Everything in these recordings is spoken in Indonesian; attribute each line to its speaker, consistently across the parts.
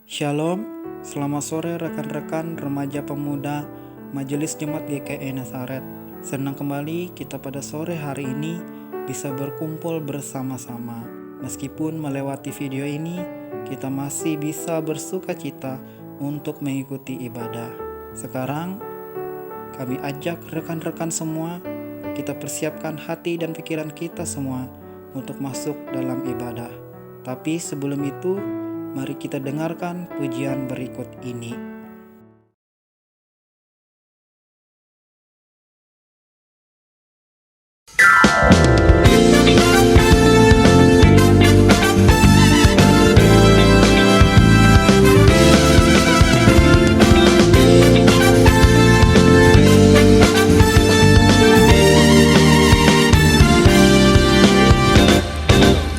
Speaker 1: Shalom, selamat sore rekan-rekan remaja pemuda Majelis Jemaat GKI Nazaret. Senang kembali kita pada sore hari ini bisa berkumpul bersama-sama. Meskipun melewati video ini, kita masih bisa bersuka cita untuk mengikuti ibadah. Sekarang, kami ajak rekan-rekan semua, kita persiapkan hati dan pikiran kita semua untuk masuk dalam ibadah. Tapi sebelum itu, mari kita dengarkan pujian berikut ini.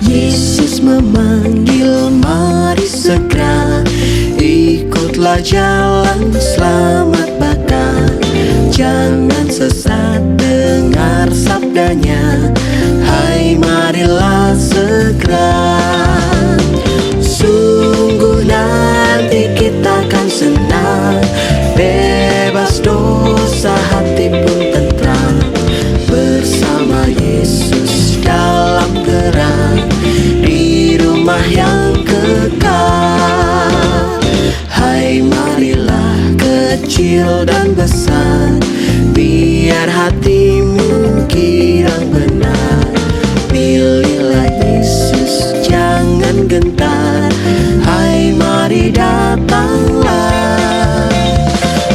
Speaker 2: Yesus memanggil, mari segera ikutlah jalan selamat bakal. Jangan sesat, dengar sabdanya, hai marilah segera. Sungguh nanti kita akan senang, bebas dosa, hati pun tentram, bersama Yesus dalam gerak di rumah yang kekal. Hai marilah kecil dan besar, biar hatimu kirang benar. Pilihlah Yesus, jangan gentar, hai mari datanglah.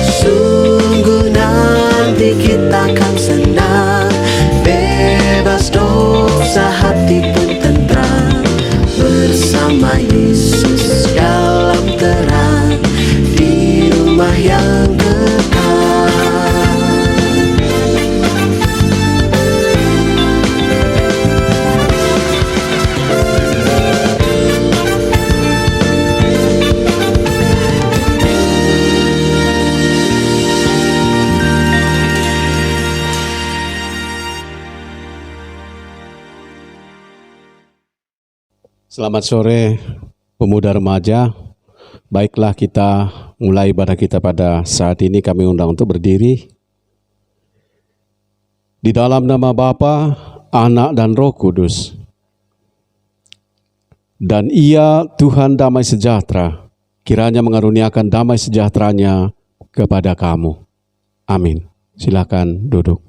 Speaker 2: Sungguh nanti kita akan senang, bebas dosa, hati pun tentram, bersama Yesus dalam terang di rumah yang kekal.
Speaker 3: Selamat sore pemuda remaja. Baiklah, kita mulai ibadah kita pada saat ini. Kami undang untuk berdiri. Di dalam nama Bapa, Anak dan Roh Kudus. Dan Ia Tuhan damai sejahtera, kiranya mengaruniakan damai sejahteranya kepada kamu. Amin. Silakan duduk.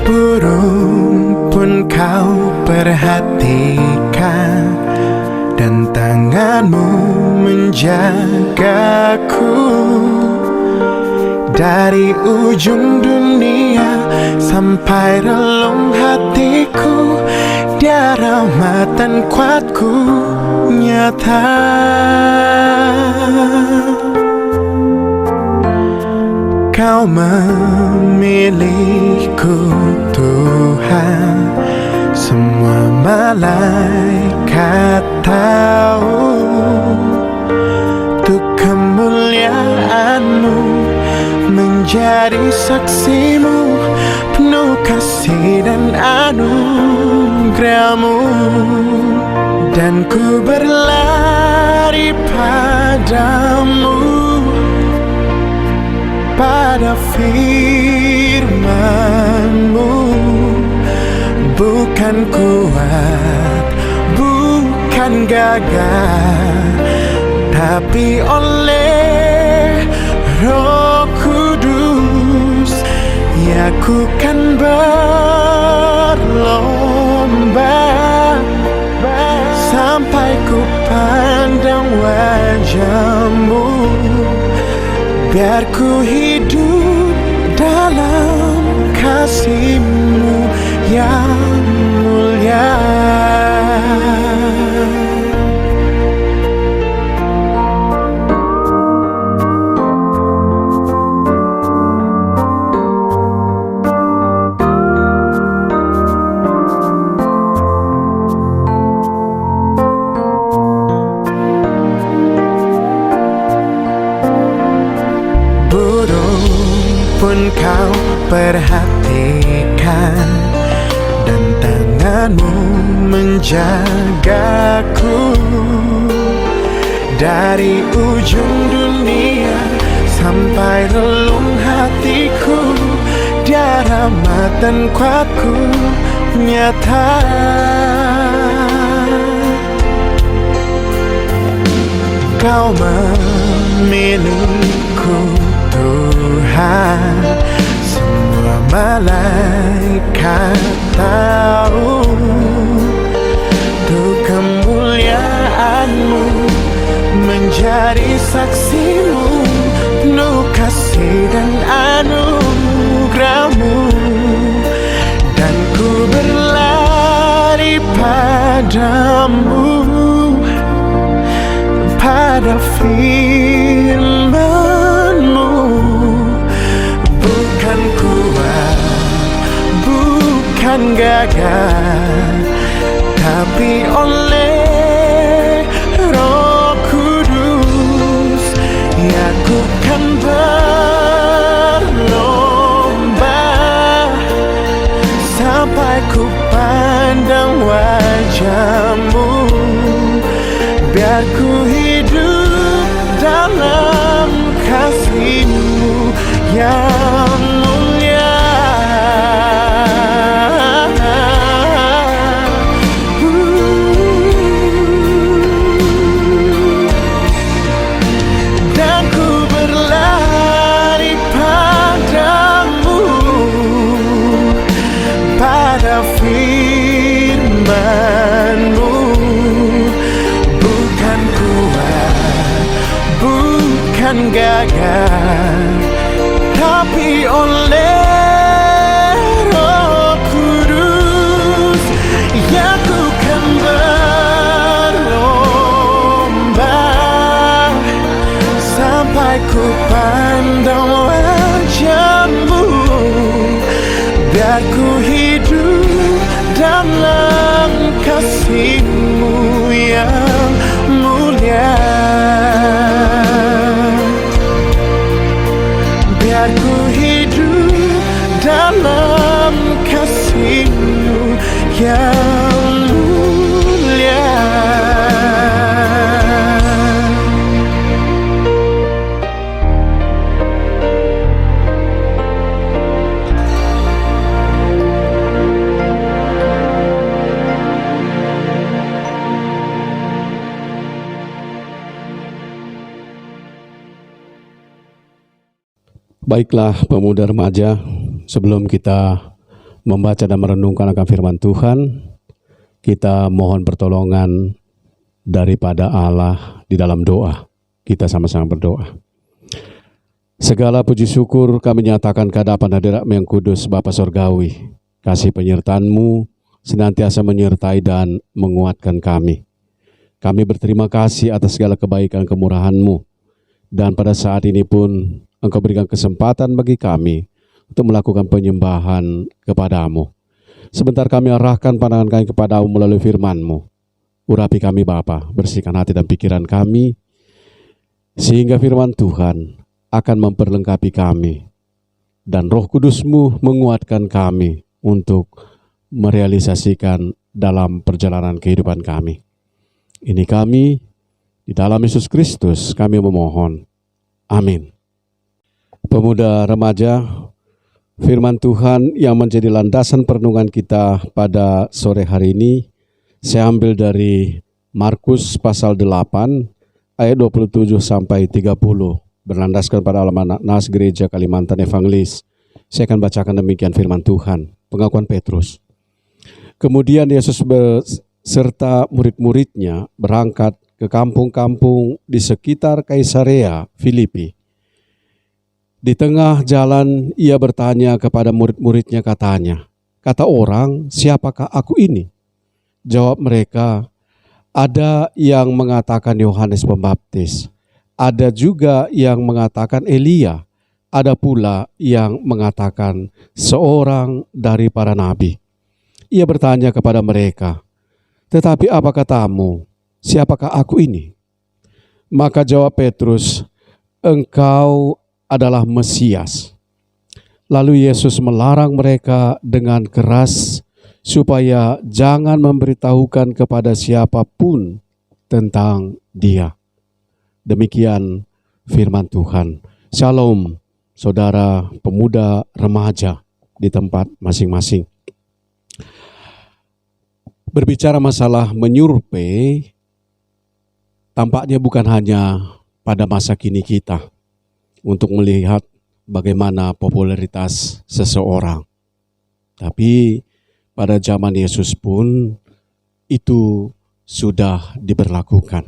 Speaker 4: Burung pun kau perhatikan, dan tanganmu menjagaku. Dari ujung dunia sampai relung hatiku, dia rahmat dan kuatku nyata. Kau memilihku Tuhan, semua malaikat tahu. Untuk kemuliaan-Mu menjadi saksimu, penuh kasih dan anugerah-Mu. Dan ku berlari padamu, pada firman-Mu. Bukan kuat, bukan gagah, tapi oleh Roh Kudus, ya ku kan berlomba sampai ku pandang wajah-Mu. Biar ku hidup dalam kasih-Mu yang mulia. perhatikan dan tanganmu menjagaku. Dari ujung dunia sampai relung hatiku, dia rahmat dan kuatku nyata. Kau memilihku Tuhan, semua malaikat tahu untuk kemuliaan-Mu, menjadi saksimu, penuh kasih dan anugerah-Mu. Dan ku berlari padamu, pada firman-Mu. Bukan kuat, bukan gagah, tapi oleh Roh Kudus, ya ku kan berlomba sampai ku pandang wajah-Mu. Biar ku hidup dalam kasih-Mu yang mulia. Dan ku berlari padamu, pada firman-Mu. Bukan kuat, bukan gagah, tapi oleh Roh Kudus, ya ku kan berlomba sampai ku pandang wajah-Mu. Biar ku hidup dalam kasih-Mu yang mulia. Biar ku hidup dalam kasih-Mu yang mulia.
Speaker 3: Baiklah pemuda remaja, sebelum kita membaca dan merenungkan akan firman Tuhan, kita mohon pertolongan daripada Allah di dalam doa. Kita sama-sama berdoa. Segala puji syukur kami nyatakan kehadapan hadirat-Mu yang kudus, Bapa Sorgawi. Kasih penyertaan-Mu senantiasa menyertai dan menguatkan kami. Kami berterima kasih atas segala kebaikan kemurahan-Mu. Dan pada saat ini pun Engkau berikan kesempatan bagi kami untuk melakukan penyembahan kepada-Mu. Sebentar kami arahkan pandangan kami kepada-Mu melalui firman-Mu. Urapi kami Bapa, bersihkan hati dan pikiran kami, sehingga firman Tuhan akan memperlengkapi kami, dan Roh Kudus-Mu menguatkan kami untuk merealisasikan dalam perjalanan kehidupan kami. Ini kami, di dalam Yesus Kristus kami memohon. Amin. Pemuda remaja, firman Tuhan yang menjadi landasan perenungan kita pada sore hari ini, saya ambil dari Markus pasal 8 ayat 27 sampai 30, berlandaskan pada alamat Nas Gereja Kalimantan Evangelis. Saya akan bacakan demikian firman Tuhan, pengakuan Petrus. Kemudian Yesus beserta murid-muridnya berangkat ke kampung-kampung di sekitar Kaisarea Filipi. Di tengah jalan ia bertanya kepada murid-muridnya, katanya, "Kata orang, siapakah aku ini?" Jawab mereka, "Ada yang mengatakan Yohanes Pembaptis, ada juga yang mengatakan Elia, ada pula yang mengatakan seorang dari para nabi." Ia bertanya kepada mereka, "Tetapi apa katamu, siapakah aku ini?" Maka jawab Petrus, "Engkau adalah Mesias." Lalu Yesus melarang mereka dengan keras supaya jangan memberitahukan kepada siapapun tentang Dia. Demikian firman Tuhan. Shalom, saudara pemuda remaja di tempat masing-masing. Berbicara masalah menyurvei, tampaknya bukan hanya pada masa kini kita untuk melihat bagaimana popularitas seseorang. Tapi pada zaman Yesus pun itu sudah diberlakukan.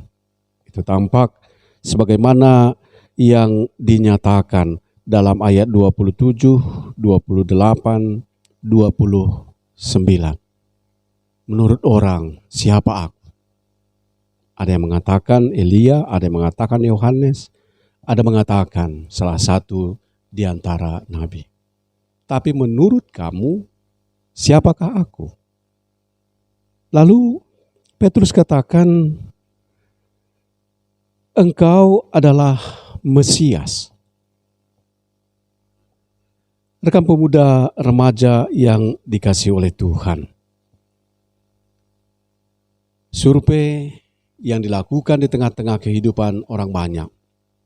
Speaker 3: Itu tampak sebagaimana yang dinyatakan dalam ayat 27, 28, 29. Menurut orang, siapa aku? Ada yang mengatakan Elia, ada yang mengatakan Yohanes, ada yang mengatakan salah satu di antara nabi. Tapi menurut kamu, siapakah aku? Lalu Petrus katakan, engkau adalah Mesias. Rekan pemuda remaja yang dikasihi oleh Tuhan. Survei yang dilakukan di tengah-tengah kehidupan orang banyak.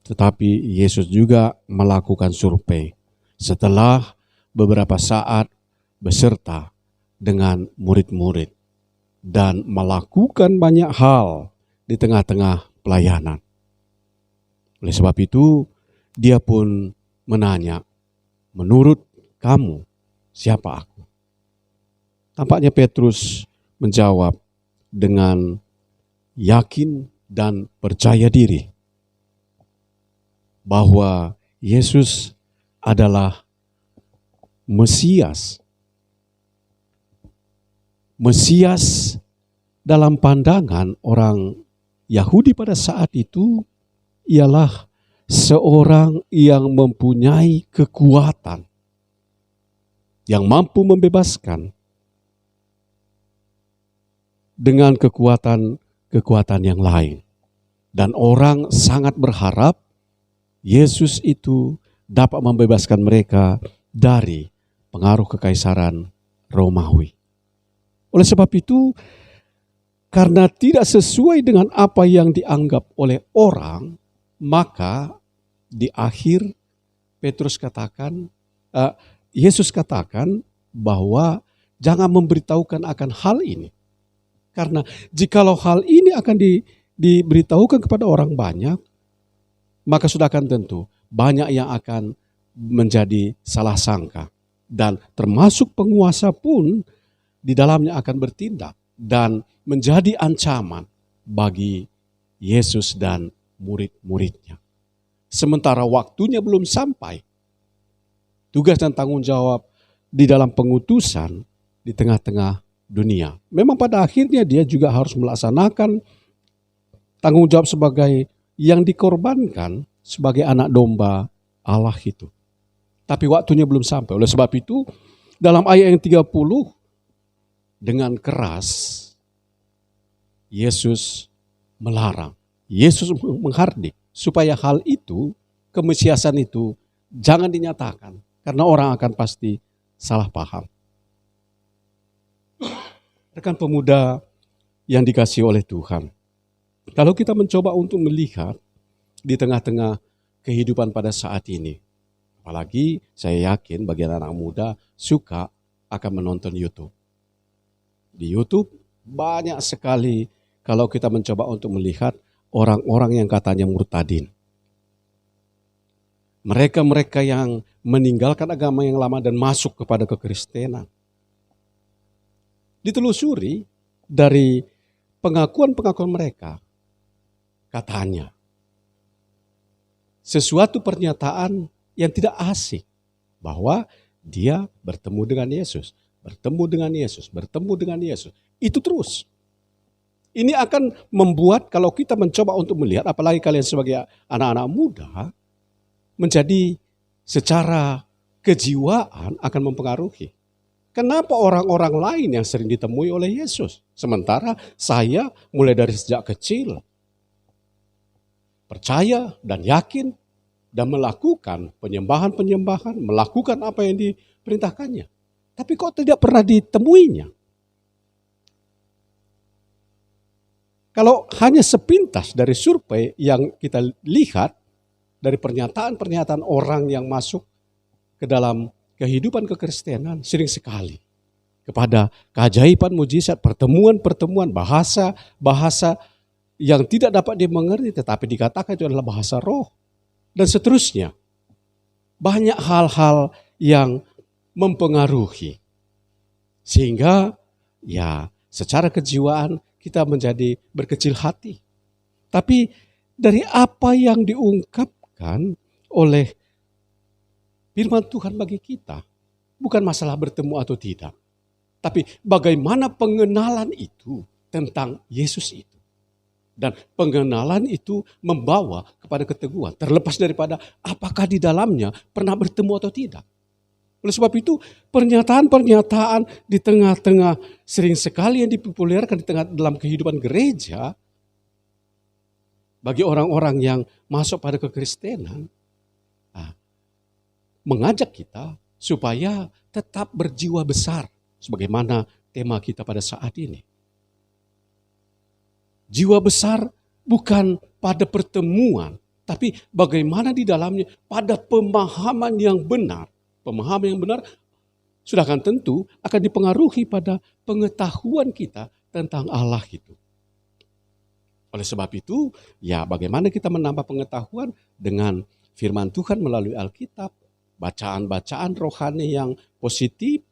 Speaker 3: Tetapi Yesus juga melakukan survei setelah beberapa saat beserta dengan murid-murid dan melakukan banyak hal di tengah-tengah pelayanan. Oleh sebab itu, dia pun menanya, menurut kamu siapa aku? Tampaknya Petrus menjawab dengan yakin dan percaya diri bahwa Yesus adalah Mesias. Mesias dalam pandangan orang Yahudi pada saat itu ialah seorang yang mempunyai kekuatan, yang mampu membebaskan dengan kekuatan yang lain. Dan orang sangat berharap Yesus itu dapat membebaskan mereka dari pengaruh kekaisaran Romawi. Oleh sebab itu, karena tidak sesuai dengan apa yang dianggap oleh orang, maka di akhir Yesus katakan bahwa jangan memberitahukan akan hal ini. Karena jikalau hal ini akan diberitahukan kepada orang banyak, maka sudah akan tentu banyak yang akan menjadi salah sangka. Dan termasuk penguasa pun di dalamnya akan bertindak dan menjadi ancaman bagi Yesus dan murid-muridnya. Sementara waktunya belum sampai, tugas dan tanggung jawab di dalam pengutusan di tengah-tengah dunia. Memang pada akhirnya dia juga harus melaksanakan tanggung jawab sebagai yang dikorbankan sebagai anak domba Allah itu. Tapi waktunya belum sampai. Oleh sebab itu, dalam ayat yang 30, dengan keras, Yesus melarang. Yesus menghardik supaya hal itu, kemesiasan itu, jangan dinyatakan. Karena orang akan pasti salah paham. Rekan pemuda yang dikasihi oleh Tuhan. Kalau kita mencoba untuk melihat di tengah-tengah kehidupan pada saat ini, apalagi saya yakin bagi anak muda suka akan menonton YouTube. Di YouTube banyak sekali kalau kita mencoba untuk melihat orang-orang yang katanya murtadin. Mereka-mereka yang meninggalkan agama yang lama dan masuk kepada kekristenan. Ditelusuri dari pengakuan-pengakuan mereka, katanya sesuatu pernyataan yang tidak asik bahwa dia bertemu dengan Yesus, bertemu dengan Yesus, bertemu dengan Yesus. Itu terus. Ini akan membuat kalau kita mencoba untuk melihat, apalagi kalian sebagai anak-anak muda, menjadi secara kejiwaan akan mempengaruhi. Kenapa orang-orang lain yang sering ditemui oleh Yesus? Sementara saya mulai dari sejak kecil percaya dan yakin dan melakukan penyembahan-penyembahan, melakukan apa yang diperintahkannya. Tapi kok tidak pernah ditemuinya? Kalau hanya sepintas dari survei yang kita lihat, dari pernyataan-pernyataan orang yang masuk ke dalam kehidupan kekristenan, sering sekali kepada keajaiban, mujizat, pertemuan-pertemuan, bahasa yang tidak dapat dimengerti, tetapi dikatakan itu adalah bahasa roh. Dan seterusnya. Banyak hal-hal yang mempengaruhi. Sehingga ya secara kejiwaan kita menjadi berkecil hati. Tapi dari apa yang diungkapkan oleh firman Tuhan bagi kita, bukan masalah bertemu atau tidak. Tapi bagaimana pengenalan itu tentang Yesus itu. Dan pengenalan itu membawa kepada keteguhan. Terlepas daripada apakah di dalamnya pernah bertemu atau tidak. Oleh sebab itu pernyataan-pernyataan di tengah-tengah sering sekali yang dipopulerkan di tengah dalam kehidupan gereja. Bagi orang-orang yang masuk pada kekristenan. Mengajak kita supaya tetap berjiwa besar. Sebagaimana tema kita pada saat ini. Jiwa besar bukan pada pertemuan, tapi bagaimana di dalamnya pada pemahaman yang benar. Pemahaman yang benar sudah akan tentu akan dipengaruhi pada pengetahuan kita tentang Allah itu. Oleh sebab itu, ya bagaimana kita menambah pengetahuan dengan firman Tuhan melalui Alkitab, bacaan-bacaan rohani yang positif.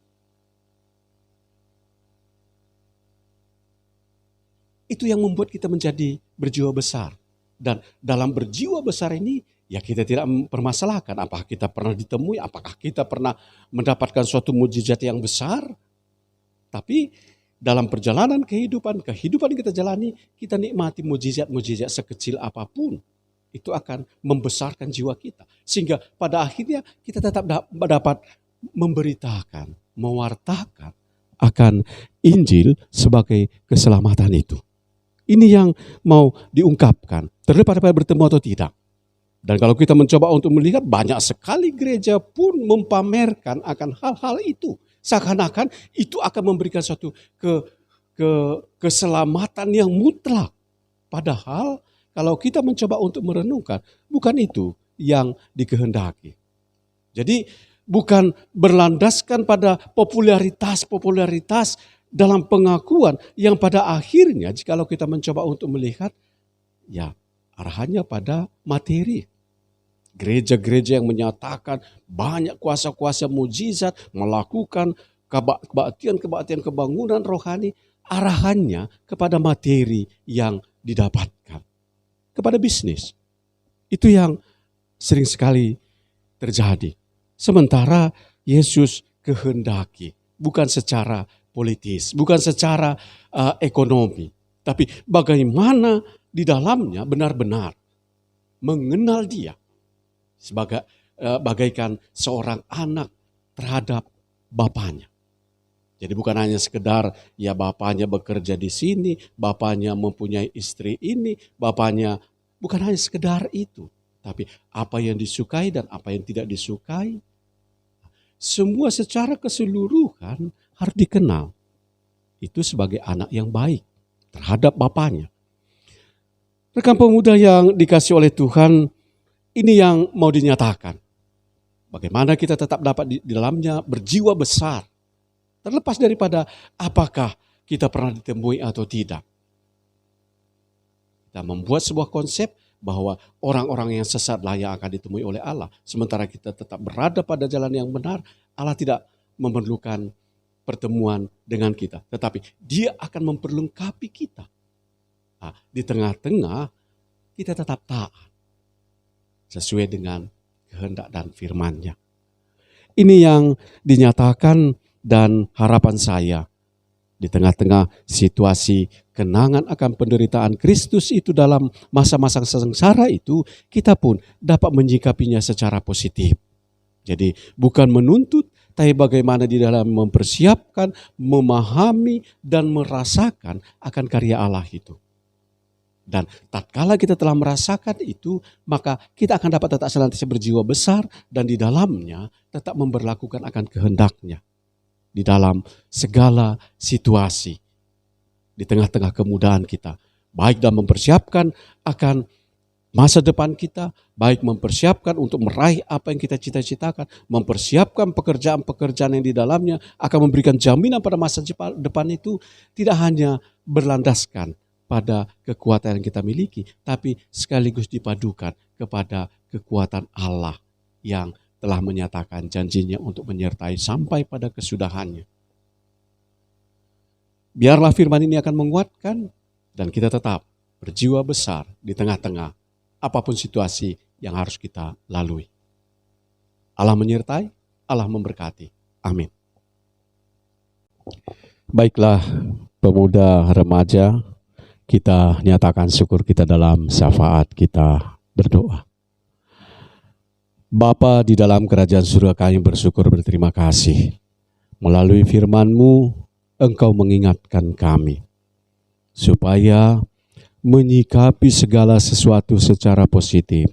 Speaker 3: Itu yang membuat kita menjadi berjiwa besar. Dan dalam berjiwa besar ini, ya kita tidak mempermasalahkan apakah kita pernah ditemui, apakah kita pernah mendapatkan suatu mujizat yang besar. Tapi dalam perjalanan kehidupan yang kita jalani, kita nikmati mujizat-mujizat sekecil apapun. Itu akan membesarkan jiwa kita. Sehingga pada akhirnya kita tetap dapat memberitakan, mewartakan akan Injil sebagai keselamatan itu. Ini yang mau diungkapkan, terlepas daripada bertemu atau tidak. Dan kalau kita mencoba untuk melihat, banyak sekali gereja pun mempamerkan akan hal-hal itu. Seakan-akan itu akan memberikan suatu keselamatan yang mutlak. Padahal kalau kita mencoba untuk merenungkan, bukan itu yang dikehendaki. Jadi bukan berlandaskan pada popularitas dalam pengakuan yang pada akhirnya jikalau kita mencoba untuk melihat, ya arahannya pada materi. Gereja-gereja yang menyatakan banyak kuasa-kuasa mujizat, melakukan kebaktian kebangunan rohani, arahannya kepada materi yang didapatkan. Kepada bisnis. Itu yang sering sekali terjadi. Sementara Yesus kehendaki, bukan secara politis, bukan secara ekonomi, tapi bagaimana di dalamnya benar-benar mengenal Dia bagaikan seorang anak terhadap bapaknya. Jadi bukan hanya sekedar ya bapaknya bekerja di sini, bapaknya mempunyai istri ini, bapaknya bukan hanya sekedar itu, tapi apa yang disukai dan apa yang tidak disukai. Semua secara keseluruhan harus dikenal. Itu sebagai anak yang baik terhadap bapaknya. Rekan pemuda yang dikasih oleh Tuhan, ini yang mau dinyatakan. Bagaimana kita tetap dapat di dalamnya berjiwa besar. Terlepas daripada apakah kita pernah ditemui atau tidak. Kita membuat sebuah konsep bahwa orang-orang yang sesatlah yang akan ditemui oleh Allah. Sementara kita tetap berada pada jalan yang benar, Allah tidak memerlukan pertemuan dengan kita. Tetapi Dia akan memperlengkapi kita. Nah, di tengah-tengah kita tetap taat. Sesuai dengan kehendak dan firman-Nya. Ini yang dinyatakan dan harapan saya di tengah-tengah situasi kenangan akan penderitaan Kristus itu dalam masa-masa sengsara itu, kita pun dapat menyikapinya secara positif. Jadi bukan menuntut, tapi bagaimana di dalam mempersiapkan, memahami dan merasakan akan karya Allah itu. Dan tatkala kita telah merasakan itu, maka kita akan dapat tetap senantiasa berjiwa besar dan di dalamnya tetap memberlakukan akan kehendaknya. Di dalam segala situasi, di tengah-tengah kemudahan kita, baik dalam mempersiapkan akan masa depan kita, baik mempersiapkan untuk meraih apa yang kita cita-citakan, mempersiapkan pekerjaan-pekerjaan yang di dalamnya akan memberikan jaminan pada masa depan itu tidak hanya berlandaskan pada kekuatan yang kita miliki, tapi sekaligus dipadukan kepada kekuatan Allah yang telah menyatakan janjinya untuk menyertai sampai pada kesudahannya. Biarlah firman ini akan menguatkan dan kita tetap berjiwa besar di tengah-tengah apapun situasi yang harus kita lalui. Allah menyertai, Allah memberkati. Amin. Baiklah, pemuda remaja, kita nyatakan syukur kita dalam syafaat kita berdoa. Bapa di dalam kerajaan surga, kami bersyukur berterima kasih. Melalui firman-Mu, Engkau mengingatkan kami supaya menyikapi segala sesuatu secara positif,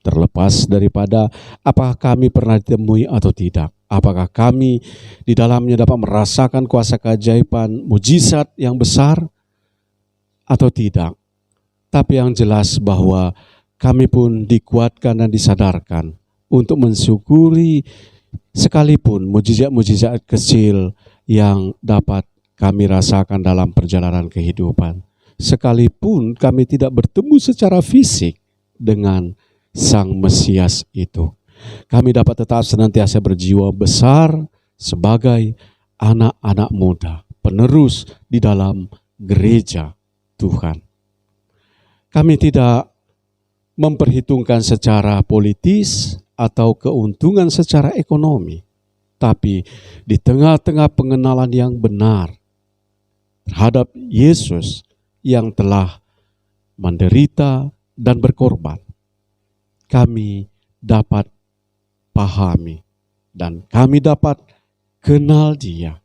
Speaker 3: terlepas daripada apakah kami pernah ditemui atau tidak. Apakah kami di dalamnya dapat merasakan kuasa keajaiban, mujizat yang besar atau tidak. Tapi yang jelas bahwa kami pun dikuatkan dan disadarkan untuk mensyukuri sekalipun mujizat-mujizat kecil yang dapat kami rasakan dalam perjalanan kehidupan. Sekalipun kami tidak bertemu secara fisik dengan Sang Mesias itu, kami dapat tetap senantiasa berjiwa besar sebagai anak-anak muda, penerus di dalam gereja Tuhan. Kami tidak memperhitungkan secara politis atau keuntungan secara ekonomi, tapi di tengah-tengah pengenalan yang benar terhadap Yesus yang telah menderita dan berkorban, kami dapat pahami dan kami dapat kenal Dia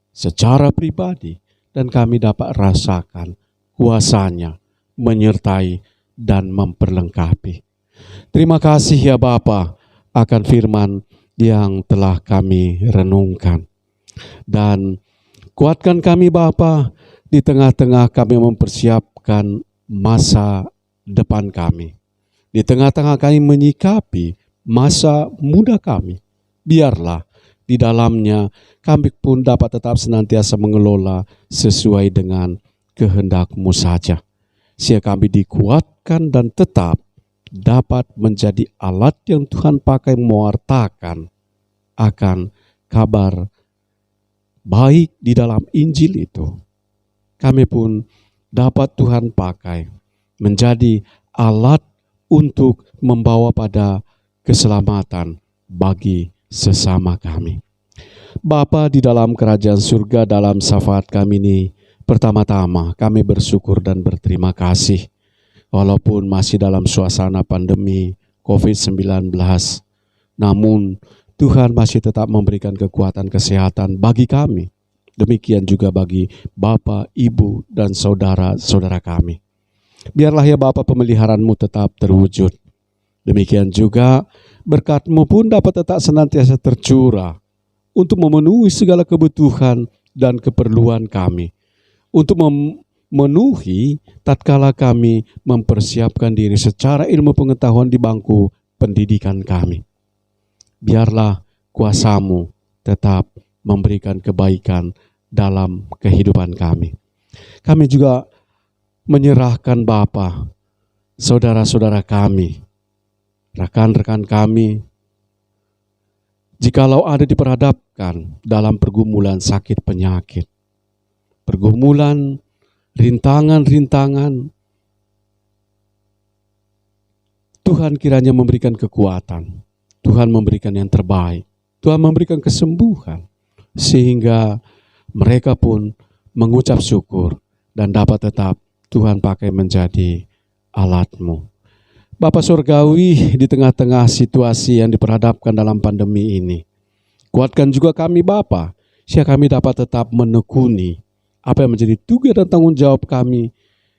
Speaker 3: secara pribadi dan kami dapat rasakan kuasa-Nya menyertai dan memperlengkapi. Terima kasih ya Bapa akan firman yang telah kami renungkan. Dan kuatkan kami Bapa di tengah-tengah kami mempersiapkan masa depan kami. Di tengah-tengah kami menyikapi masa muda kami. Biarlah di dalamnya kami pun dapat tetap senantiasa mengelola sesuai dengan kehendak-Mu saja. Sehingga kami dikuatkan dan tetap dapat menjadi alat yang Tuhan pakai mewartakan akan kabar baik di dalam Injil itu. Kami pun dapat Tuhan pakai menjadi alat untuk membawa pada keselamatan bagi sesama kami. Bapa di dalam kerajaan surga, dalam syafaat kami ini, pertama-tama kami bersyukur dan berterima kasih. Walaupun masih dalam suasana pandemi COVID-19, namun Tuhan masih tetap memberikan kekuatan kesehatan bagi kami. Demikian juga bagi Bapak, Ibu, dan saudara-saudara kami. Biarlah ya Bapak pemeliharaan-Mu tetap terwujud. Demikian juga berkat-Mu pun dapat tetap senantiasa tercurah untuk memenuhi segala kebutuhan dan keperluan kami. Untuk memenuhi tatkala kami mempersiapkan diri secara ilmu pengetahuan di bangku pendidikan kami. Biarlah kuasa-Mu tetap memberikan kebaikan dalam kehidupan kami. Kami juga menyerahkan Bapa, saudara-saudara kami, rekan-rekan kami, jikalau ada diperhadapkan dalam pergumulan sakit penyakit, pergumulan rintangan-rintangan, Tuhan kiranya memberikan kekuatan, Tuhan memberikan yang terbaik, Tuhan memberikan kesembuhan, sehingga mereka pun mengucap syukur dan dapat tetap Tuhan pakai menjadi alat-Mu. Bapa Surgawi, di tengah-tengah situasi yang diperhadapkan dalam pandemi ini, kuatkan juga kami Bapa, sehingga kami dapat tetap menekuni apa yang menjadi tugas dan tanggung jawab kami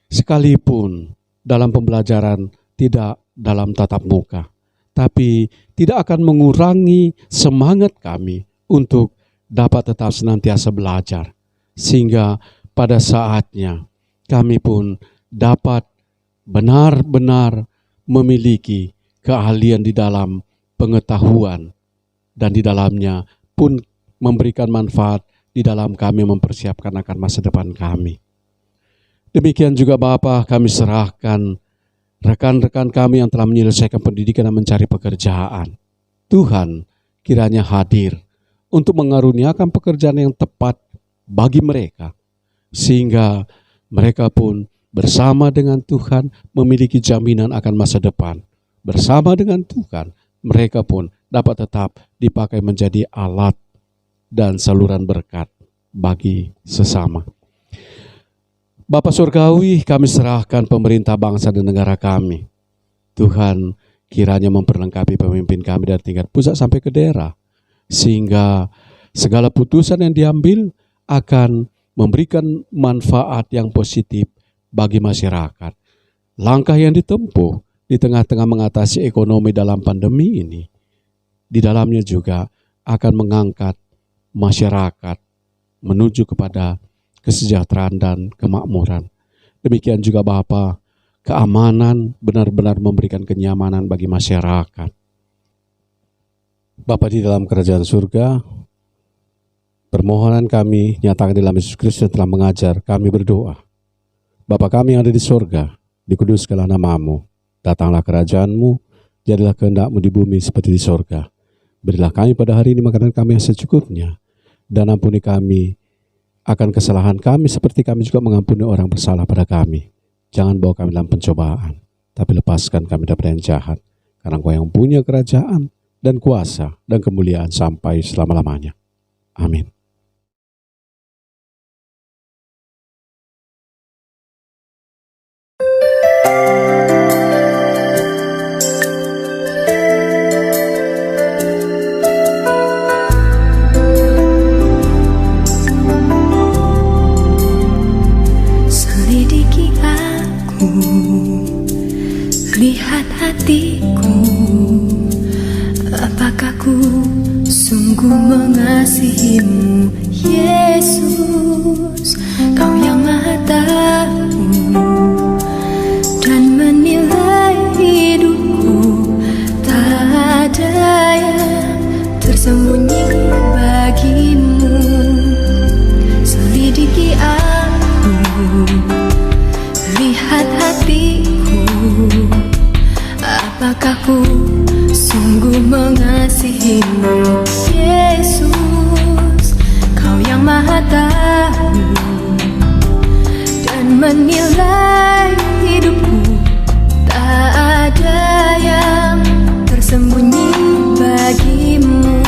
Speaker 3: sekalipun dalam pembelajaran tidak dalam tatap muka, tapi tidak akan mengurangi semangat kami untuk dapat tetap senantiasa belajar, sehingga pada saatnya kami pun dapat benar-benar memiliki keahlian di dalam pengetahuan, dan di dalamnya pun memberikan manfaat di dalam kami mempersiapkan akan masa depan kami. Demikian juga Bapa, kami serahkan rekan-rekan kami yang telah menyelesaikan pendidikan dan mencari pekerjaan. Tuhan kiranya hadir untuk mengaruniakan pekerjaan yang tepat bagi mereka, sehingga mereka pun bersama dengan Tuhan memiliki jaminan akan masa depan. Bersama dengan Tuhan, mereka pun dapat tetap dipakai menjadi alat dan saluran berkat bagi sesama. Bapa Surgawi, kami serahkan pemerintah bangsa dan negara kami. Tuhan kiranya memperlengkapi pemimpin kami dari tingkat pusat sampai ke daerah, sehingga segala putusan yang diambil akan memberikan manfaat yang positif bagi masyarakat. Langkah yang ditempuh di tengah-tengah mengatasi ekonomi dalam pandemi ini, di dalamnya juga akan mengangkat masyarakat menuju kepada kesejahteraan dan kemakmuran. Demikian juga Bapa, keamanan benar-benar memberikan kenyamanan bagi masyarakat. Bapa di dalam kerajaan surga, permohonan kami nyatakan dalam Yesus Kristus yang telah mengajar, kami berdoa. Bapa kami yang ada di surga, dikuduskanlah nama-Mu, datanglah kerajaan-Mu, jadilah kehendak-Mu di bumi seperti di surga. Berilah kami pada hari ini makanan kami yang secukupnya, dan ampuni kami akan kesalahan kami seperti kami juga mengampuni orang bersalah pada kami. Jangan bawa kami dalam pencobaan, tapi lepaskan kami dari yang jahat. Karena Engkau yang punya kerajaan dan kuasa dan kemuliaan sampai selama-lamanya. Amin.
Speaker 5: Lihat hatiku, apakah ku sungguh mengasihimu, Yesus? Kau yang Maha Tahu dan menilai hidupku, tak ada yang tersembunyi bagimu. Selidiki aku, lihat hatiku, apakah ku sungguh mengasihimu, Yesus? Kau yang Maha Tahu dan menilai hidupku, tak ada yang tersembunyi bagimu.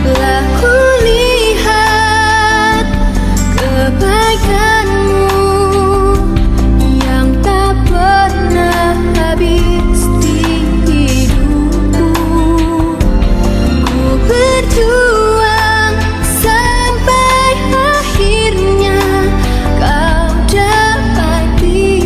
Speaker 5: Lah ku lihat kebaikanmu yang tak pernah habis di hidupku. Ku berjuang sampai akhirnya kau dapati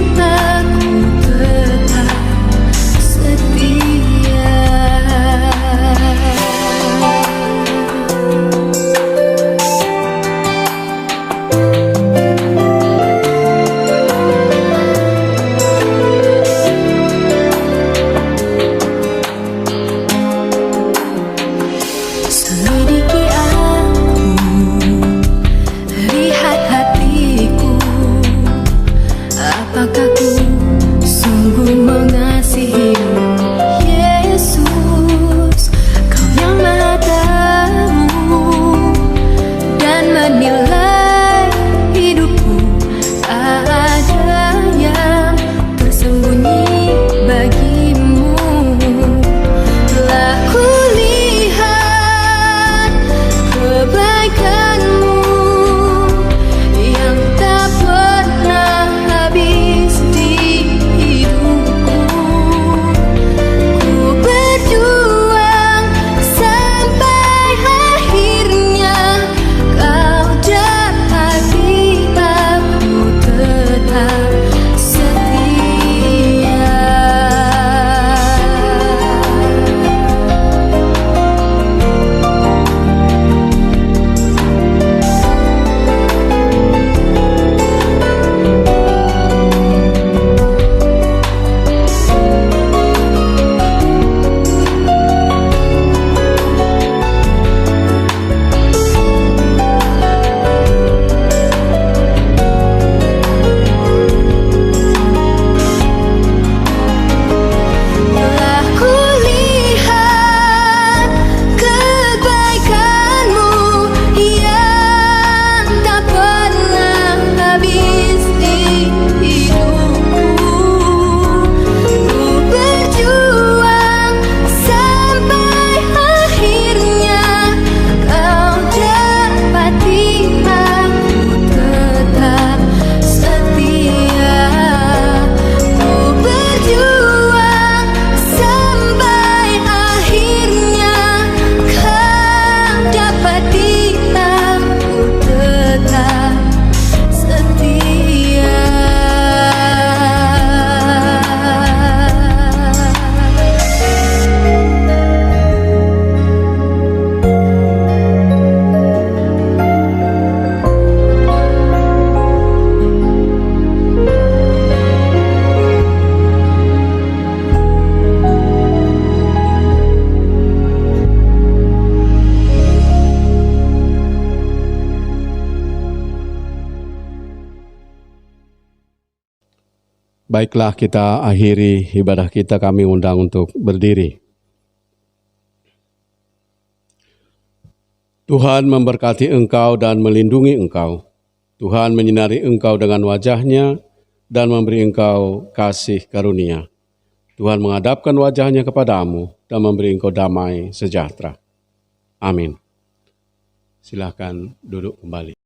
Speaker 3: Baiklah, kita akhiri ibadah kita, kami undang untuk berdiri. Tuhan memberkati engkau dan melindungi engkau. Tuhan menyinari engkau dengan wajah-Nya dan memberi engkau kasih karunia. Tuhan menghadapkan wajah-Nya kepadamu dan memberi engkau damai sejahtera. Amin. Silakan duduk kembali.